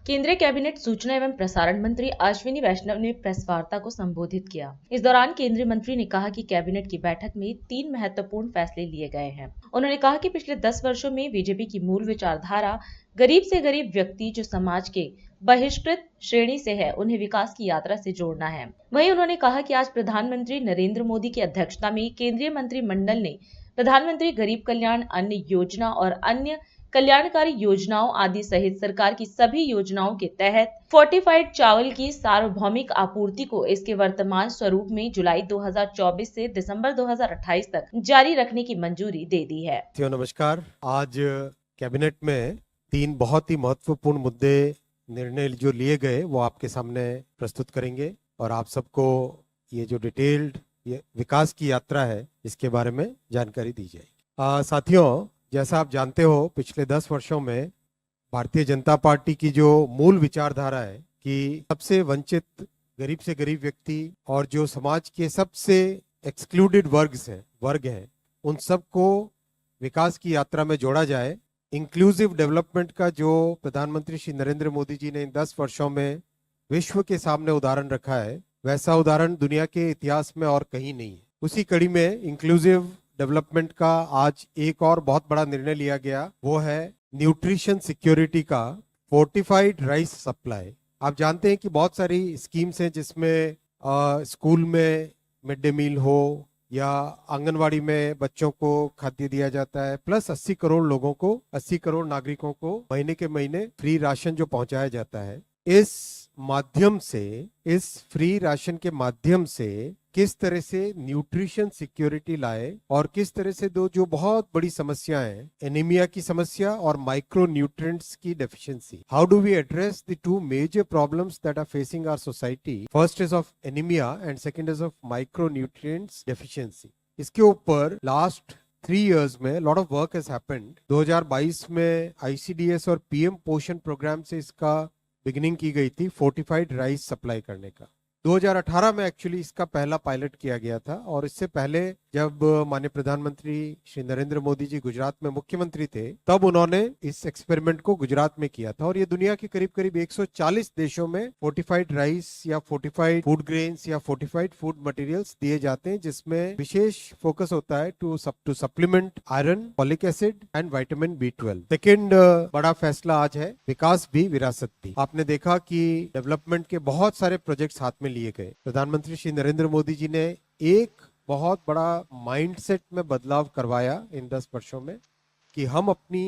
केंद्रीय कैबिनेट सूचना एवं प्रसारण मंत्री अश्विनी वैष्णव ने प्रेस वार्ता को संबोधित किया। इस दौरान केंद्रीय मंत्री ने कहा कि कैबिनेट की बैठक में 3 महत्वपूर्ण फैसले लिए गए हैं। उन्होंने कहा कि पिछले 10 वर्षों में बीजेपी की मूल विचारधारा गरीब से गरीब व्यक्ति जो समाज के बहिष्कृत श्रेणी से है, उन्हें विकास की यात्रा से जोड़ना है। वहीं उन्होंने कहा कि आज प्रधानमंत्री नरेंद्र मोदी की अध्यक्षता में केंद्रीय मंत्रिमंडल ने प्रधानमंत्री गरीब कल्याण अन्न योजना और अन्य कल्याणकारी योजनाओं आदि सहित सरकार की सभी योजनाओं के तहत फोर्टिफाइड चावल की सार्वभौमिक आपूर्ति को इसके वर्तमान स्वरूप में जुलाई 2024 से दिसंबर 2028 तक जारी रखने की मंजूरी दे दी है। नमस्कार। आज कैबिनेट में 3 बहुत ही महत्वपूर्ण मुद्दे निर्णय जो लिए गए वो आपके सामने प्रस्तुत करेंगे और आप सबको ये जो डिटेल्ड ये विकास की यात्रा है इसके बारे में जानकारी दी जाएगी। साथियों, जैसा आप जानते हो, पिछले 10 वर्षों में भारतीय जनता पार्टी की जो मूल विचारधारा है कि सबसे वंचित गरीब से गरीब व्यक्ति और जो समाज के सबसे एक्सक्लूडेड वर्ग हैं उन सबको विकास की यात्रा में जोड़ा जाए। इंक्लूसिव डेवलपमेंट का जो प्रधानमंत्री श्री नरेंद्र मोदी जी ने इन 10 वर्षों में विश्व के सामने उदाहरण रखा है, वैसा उदाहरण दुनिया के इतिहास में और कहीं नहीं है। उसी कड़ी में इंक्लूसिव डेवलपमेंट का आज एक और बहुत बड़ा निर्णय लिया गया, वो है न्यूट्रिशन सिक्योरिटी का फोर्टिफाइड राइस सप्लाई। आप जानते हैं कि बहुत सारी स्कीम्स हैं जिसमें स्कूल में मिड डे मील हो या आंगनवाड़ी में बच्चों को खाद्य दिया जाता है, प्लस 80 करोड़ लोगों को, 80 करोड़ नागरिकों को महीने के महीने फ्री राशन जो पहुंचाया जाता है। इस फ्री राशन के माध्यम से किस तरह से न्यूट्रिशन सिक्योरिटी लाए और किस तरह से दो जो बहुत बड़ी समस्या है, एनीमिया की समस्या और माइक्रो न्यूट्रिएंट्स की deficiency, how do we address the 2 major problems that are facing our society. First is of anaemia and second is of micro nutrients deficiency. इसके ऊपर लास्ट 3 years में lot of work has happened. 2022 में ICDS और PM पोषण programme से इसका beginning की गई थी फोर्टिफाइड राइस सप्लाई करने का। 2018 में एक्चुअली इसका पहला पायलट किया गया था और इससे पहले जब माननीय प्रधानमंत्री श्री नरेंद्र मोदी जी गुजरात में मुख्यमंत्री थे तब उन्होंने इस एक्सपेरिमेंट को गुजरात में किया था और ये दुनिया के करीब करीब 140 देशों में फोर्टिफाइड राइस या फोर्टिफाइड फूड ग्रेन्स या फोर्टिफाइड फूड मटेरियल्स दिए जाते हैं, जिसमें विशेष फोकस होता है to supplement iron, folic acid and vitamin B12। Second बड़ा फैसला आज है विकास भी विरासत भी। आपने देखा कि डेवलपमेंट के बहुत सारे प्रोजेक्ट्स हाथ में लिए गए। प्रधानमंत्री श्री नरेंद्र मोदी जी ने एक बहुत बड़ा माइंडसेट में बदलाव करवाया इन 10 वर्षों में कि हम अपनी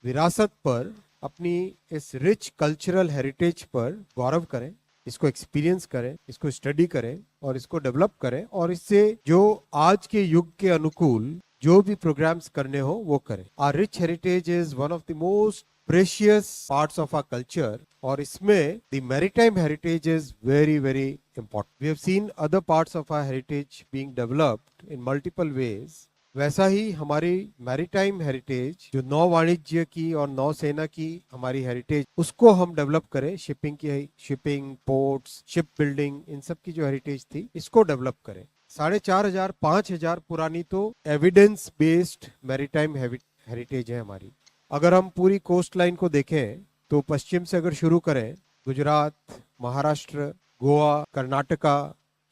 विरासत पर, अपनी इस रिच कल्चरल हेरिटेज पर गौरव करें, इसको एक्सपीरियंस करें, इसको स्टडी करें और इसको डेवलप करें और इससे जो आज के युग के अनुकूल जो भी प्रोग्राम्स करने हो वो करें। Our rich heritage is one of the most precious parts of our culture और इसमें the maritime heritage is very very important. We have seen other parts of our heritage being developed in multiple ways. वैसा ही हमारी maritime heritage जो नौ वाणिज्य की और नौसेना की हमारी हेरिटेज, उसको हम डेवलप करें। शिपिंग, पोर्ट्स, शिप बिल्डिंग, इन सब की जो हेरिटेज थी इसको डेवलप करें। 4500 5000 पुरानी तो एविडेंस बेस्ड मैरीटाइम हेरिटेज है हमारी। अगर हम पूरी कोस्ट लाइन को देखें तो पश्चिम से अगर शुरू करें, गुजरात, महाराष्ट्र, गोवा, कर्नाटका,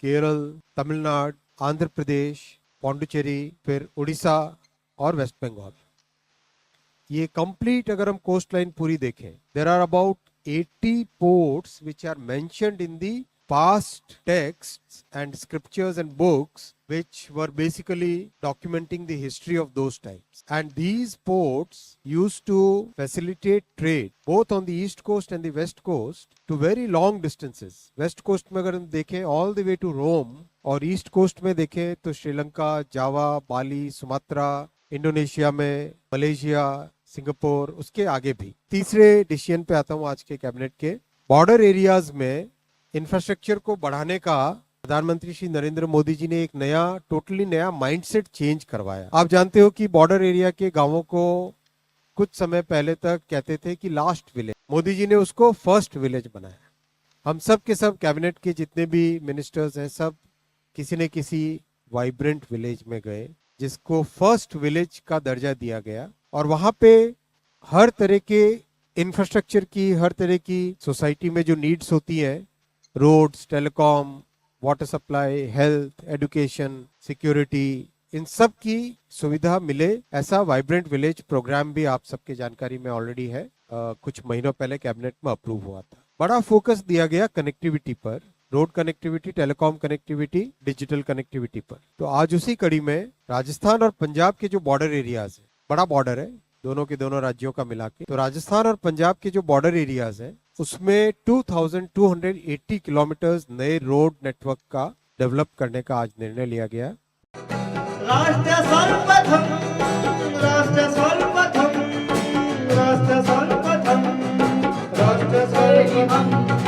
केरल, तमिलनाडु, आंध्र प्रदेश, पौंडुचेरी, फिर उड़ीसा और वेस्ट बंगाल, ये कंप्लीट अगर हम कोस्ट लाइन पूरी देखें, there are about 80 ports which are mentioned in the past texts and scriptures and books which were basically documenting the history of those times. And these ports used to facilitate trade both on the east coast and the west coast to very long distances. West coast में अगर हम देखें all the way to Rome और east coast में देखें तो श्रीलंका, जावा, बाली, Sumatra, Indonesia में, Malaysia, Singapore, उसके आगे भी। तीसरे डिसीजन पे आता हूं आज के कैबिनेट के। बॉर्डर एरियाज में इंफ्रास्ट्रक्चर को बढ़ाने का प्रधानमंत्री श्री नरेंद्र मोदी जी ने एक टोटली नया माइंडसेट चेंज करवाया। आप जानते हो कि बॉर्डर एरिया के गांवों को कुछ समय पहले तक कहते थे कि लास्ट विलेज, मोदी जी ने उसको फर्स्ट विलेज बनाया। हम सब के सब कैबिनेट के जितने भी मिनिस्टर्स हैं, सब किसी न किसी वाइब्रेंट विलेज में गए जिसको फर्स्ट विलेज का दर्जा दिया गया और वहां पे हर तरह के इंफ्रास्ट्रक्चर की हर तरह की सोसाइटी में जो नीड्स होती हैं, roads, telecom, water supply, health, education, security, इन सब की सुविधा मिले, ऐसा वाइब्रेंट विलेज प्रोग्राम भी आप सबके जानकारी में ऑलरेडी है, कुछ महीनों पहले कैबिनेट में अप्रूव हुआ था। बड़ा फोकस दिया गया कनेक्टिविटी पर, road connectivity, telecom connectivity, digital connectivity पर। तो आज उसी कड़ी में राजस्थान और पंजाब के जो बॉर्डर एरियाज है, बड़ा बॉर्डर है दोनों के दोनों राज्यों का मिला के, तो राजस्थान और पंजाब के जो बॉर्डर एरियाज है उसमें 2280 किलोमीटर नए रोड नेटवर्क का डेवलप करने का आज निर्णय लिया गया। राष्ट्र सर्वप्रथम